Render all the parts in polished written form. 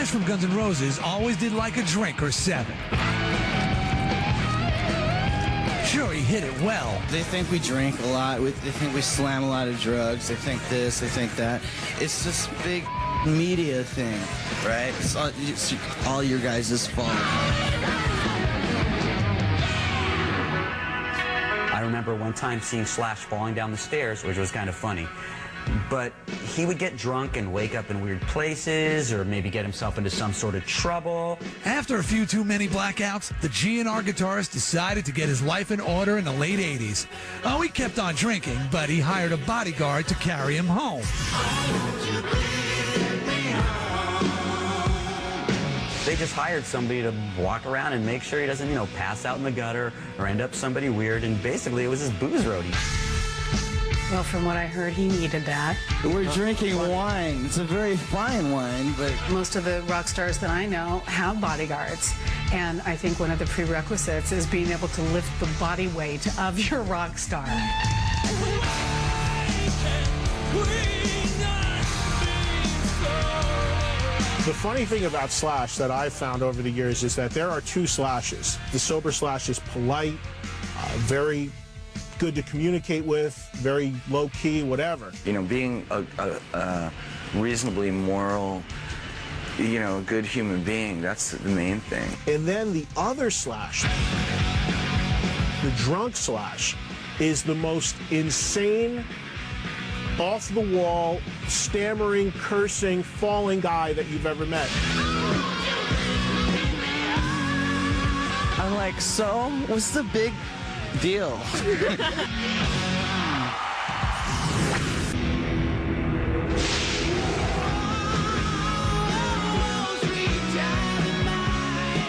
Slash from Guns N' Roses always did like a drink or seven. Sure, he hit it well. They think we drink a lot. They think we slam a lot of drugs. They think this, they think that. It's this big media thing, right? It's all your guys' fault. I remember one time seeing Slash falling down the stairs, which was kind of funny. But he would get drunk and wake up in weird places or maybe get himself into some sort of trouble. After a few too many blackouts, the GNR guitarist decided to get his life in order in the late 80s. Oh, he kept on drinking, but he hired a bodyguard to carry him home. They just hired somebody to walk around and make sure he doesn't, pass out in the gutter or end up somebody weird. And basically, it was his booze roadie. Well, from what I heard, he needed that. We're drinking wine. It's a very fine wine, but... Most of the rock stars that I know have bodyguards. And I think one of the prerequisites is being able to lift the body weight of your rock star. The funny thing about Slash that I've found over the years is that there are two Slashes. The sober Slash is polite, very good to communicate with, very low-key, whatever. Being a reasonably moral, good human being, that's the main thing. And then the other Slash, the drunk Slash, is the most insane, off-the-wall, stammering, cursing, falling guy that you've ever met. I'm like, so, what's the big deal?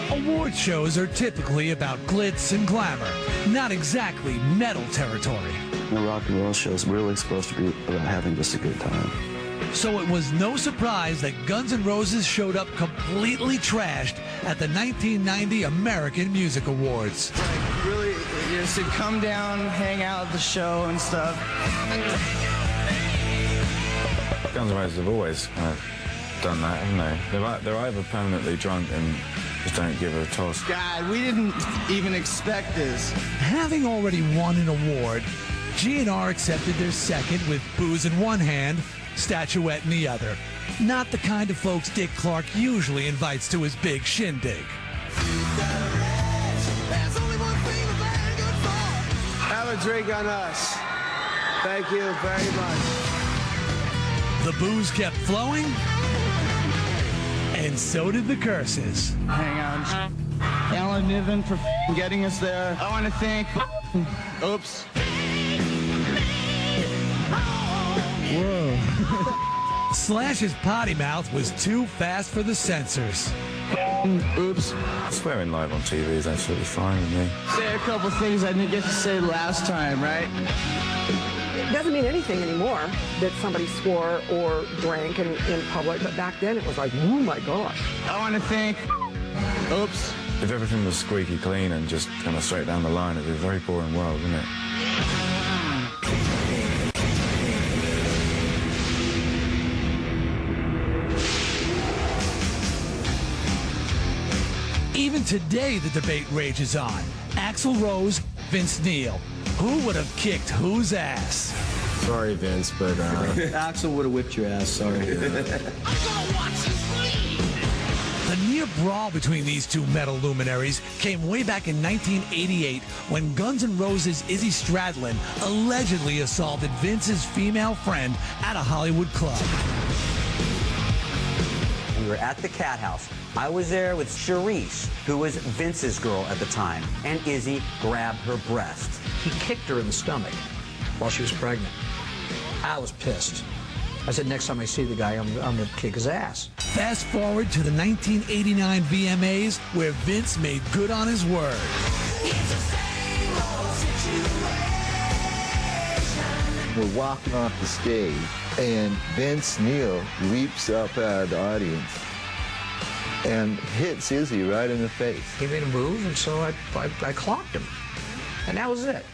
Award shows are typically about glitz and glamour, not exactly metal territory. The rock and roll show is really supposed to be about having just a good time. So it was no surprise that Guns N' Roses showed up completely trashed at the 1990 American Music Awards. Like, really, just to come down, hang out at the show and stuff. Guns N' Roses have always kind of done that, haven't they? They're either permanently drunk and just don't give a toss. God, we didn't even expect this. Having already won an award, GNR accepted their second with booze in one hand, statuette in the other. Not the kind of folks Dick Clark usually invites to his big shindig. Have a drink on us. Thank you very much. The booze kept flowing, and so did the curses. Hang on. Alan Niven for getting us there. I want to thank... Oops. Whoa. Slash's potty mouth was too fast for the censors. Oops. Swearing live on TV is absolutely fine with me. Say a couple things I didn't get to say last time, right? It doesn't mean anything anymore that somebody swore or drank in public, but back then it was like, oh my gosh. I want to thank... Oops. If everything was squeaky clean and just kind of straight down the line, it'd be a very boring world, wouldn't it? Even today, the debate rages on. Axl Rose, Vince Neil. Who would have kicked whose ass? Sorry, Vince, but... Axl would have whipped your ass, sorry. The near brawl between these two metal luminaries came way back in 1988 when Guns N' Roses' Izzy Stradlin allegedly assaulted Vince's female friend at a Hollywood club. We were at the Cat House. I was there with Charisse, who was Vince's girl at the time, and Izzy grabbed her breast. He kicked her in the stomach while she was pregnant. I was pissed. I said, next time I see the guy, I'm going to kick his ass. Fast forward to the 1989 VMAs, where Vince made good on his word. We're walking off the stage, and Vince Neil leaps up out of the audience and hits Izzy right in the face. He made a move, and so I clocked him. And that was it.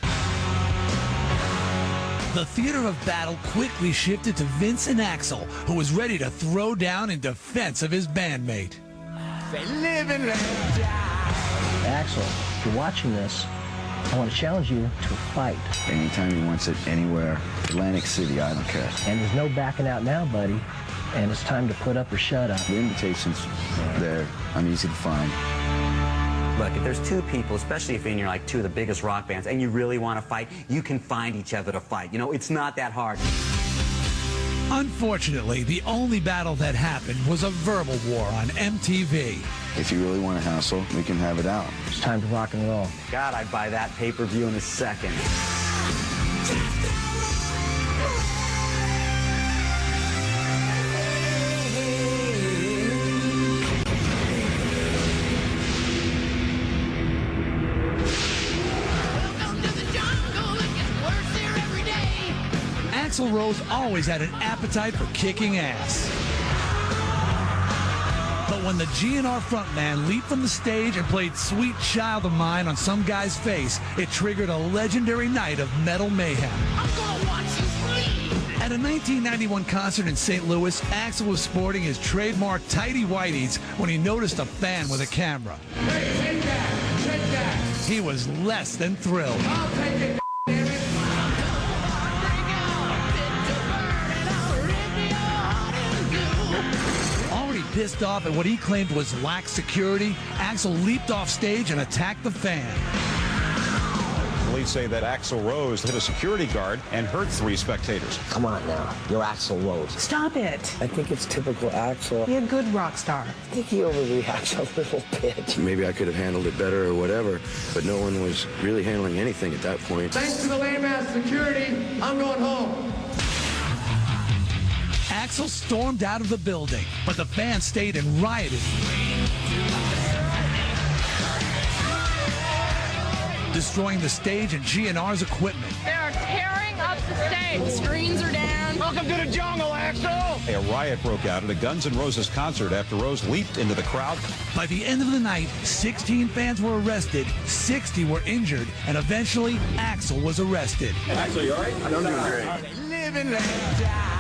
The theater of battle quickly shifted to Vince and Axl, who was ready to throw down in defense of his bandmate. Axl, if you're watching this, I want to challenge you to a fight. Anytime he wants it, anywhere, Atlantic City, I don't care. And there's no backing out now, buddy. And it's time to put up or shut up. The invitation's there. I'm easy to find. Look, if there's two people, especially if you're in your, like, two of the biggest rock bands, and you really want to fight, you can find each other to fight. You know, it's not that hard. Unfortunately, the only battle that happened was a verbal war on MTV. If you really want to hassle, we can have it out. It's time to rock and roll. God, I'd buy that pay-per-view in a second. Axl Rose always had an appetite for kicking ass. But when the GNR frontman leaped from the stage and played Sweet Child of Mine on some guy's face, it triggered a legendary night of metal mayhem. I'm gonna watch you bleed. At a 1991 concert in St. Louis, Axl was sporting his trademark tighty whities when he noticed a fan with a camera. Hey, take that. He was less than thrilled. I'll take it, damn it. Already pissed off at what he claimed was lax security, Axl leaped off stage and attacked the fan. Police say that Axl Rose hit a security guard and hurt 3 spectators. Come on now. You're Axl Rose. Stop it. I think it's typical Axl. Be a good rock star. I think he overreacts a little bit. Maybe I could have handled it better or whatever, but no one was really handling anything at that point. Thanks to the lame-ass security, I'm going home. Axl stormed out of the building, but the fans stayed and rioted, destroying the stage and GNR's equipment. They are tearing up the stage. The screens are down. Welcome to the jungle, Axl. A riot broke out at a Guns N' Roses concert after Rose leaped into the crowd. By the end of the night, 16 fans were arrested, 60 were injured, and eventually Axl was arrested. Axl, you all right? I'm doing great. Living, let die.